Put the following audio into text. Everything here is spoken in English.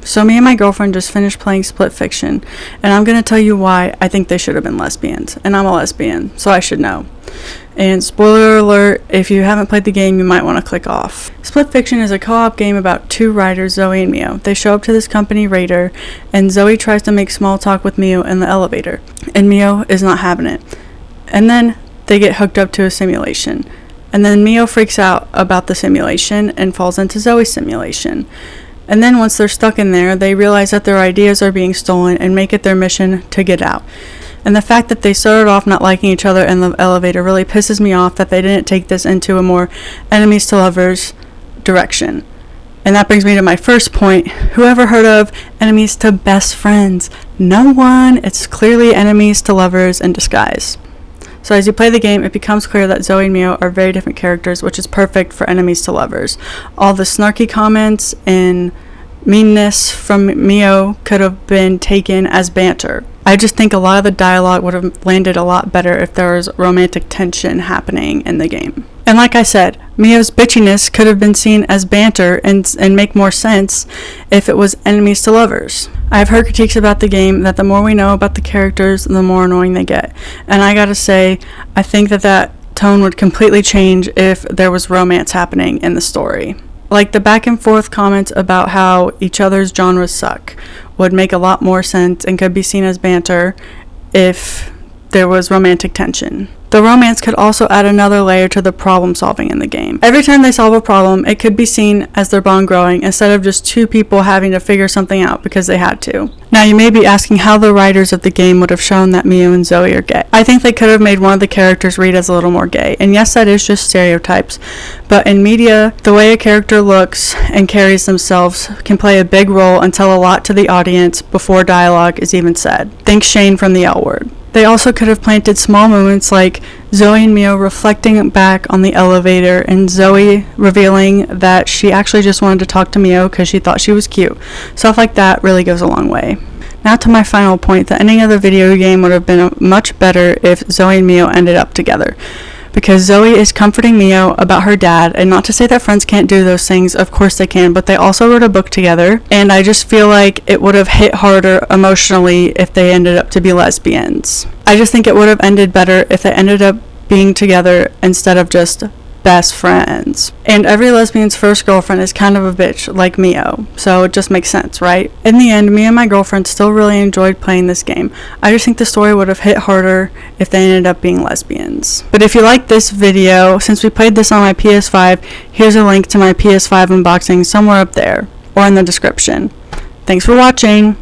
So me and my girlfriend just finished playing Split Fiction, and I'm going to tell you why I think they should have been lesbians. And I'm a lesbian, so I should know. And spoiler alert, if you haven't played the game, you might want to click off. Split Fiction is a co-op game about two writers, Zoe and Mio. They show up to this company, Raider, and Zoe tries to make small talk with Mio in the elevator, and Mio is not having it. And then they get hooked up to a simulation. And then Mio freaks out about the simulation and falls into Zoe's simulation. And then once they're stuck in there, they realize that their ideas are being stolen and make it their mission to get out. And the fact that they started off not liking each other in the elevator really pisses me off that they didn't take this into a more enemies to lovers direction. And that brings me to my first point. Whoever heard of enemies to best friends? No one. It's clearly enemies to lovers in disguise. So as you play the game, it becomes clear that Zoe and Mio are very different characters, which is perfect for enemies to lovers. All the snarky comments and meanness from Mio could have been taken as banter. I just think a lot of the dialogue would have landed a lot better if there was romantic tension happening in the game. And like I said, Mio's bitchiness could have been seen as banter and make more sense if it was enemies to lovers. I've heard critiques about the game that the more we know about the characters, the more annoying they get. And I gotta say, I think that tone would completely change if there was romance happening in the story. Like the back and forth comments about how each other's genres suck would make a lot more sense and could be seen as banter if there was romantic tension. The romance could also add another layer to the problem solving in the game. Every time they solve a problem, it could be seen as their bond growing instead of just two people having to figure something out because they had to. Now you may be asking how the writers of the game would have shown that Mio and Zoe are gay. I think they could have made one of the characters read as a little more gay. And yes, that is just stereotypes. But in media, the way a character looks and carries themselves can play a big role and tell a lot to the audience before dialogue is even said. Think Shane from the L Word. They also could have planted small moments like Zoe and Mio reflecting back on the elevator and Zoe revealing that she actually just wanted to talk to Mio because she thought she was cute. Stuff like that really goes a long way. Now to my final point, the ending of the video game would have been much better if Zoe and Mio ended up together. Because Zoe is comforting Mio about her dad, and not to say that friends can't do those things, of course they can, but they also wrote a book together, and I just feel like it would have hit harder emotionally if they ended up to be lesbians. I just think it would have ended better if they ended up being together instead of just best friends. And every lesbian's first girlfriend is kind of a bitch, like Mio, so it just makes sense, right? In the end, me and my girlfriend still really enjoyed playing this game. I just think the story would have hit harder if they ended up being lesbians. But if you like this video, since we played this on my PS5, here's a link to my PS5 unboxing somewhere up there, or in the description. Thanks for watching!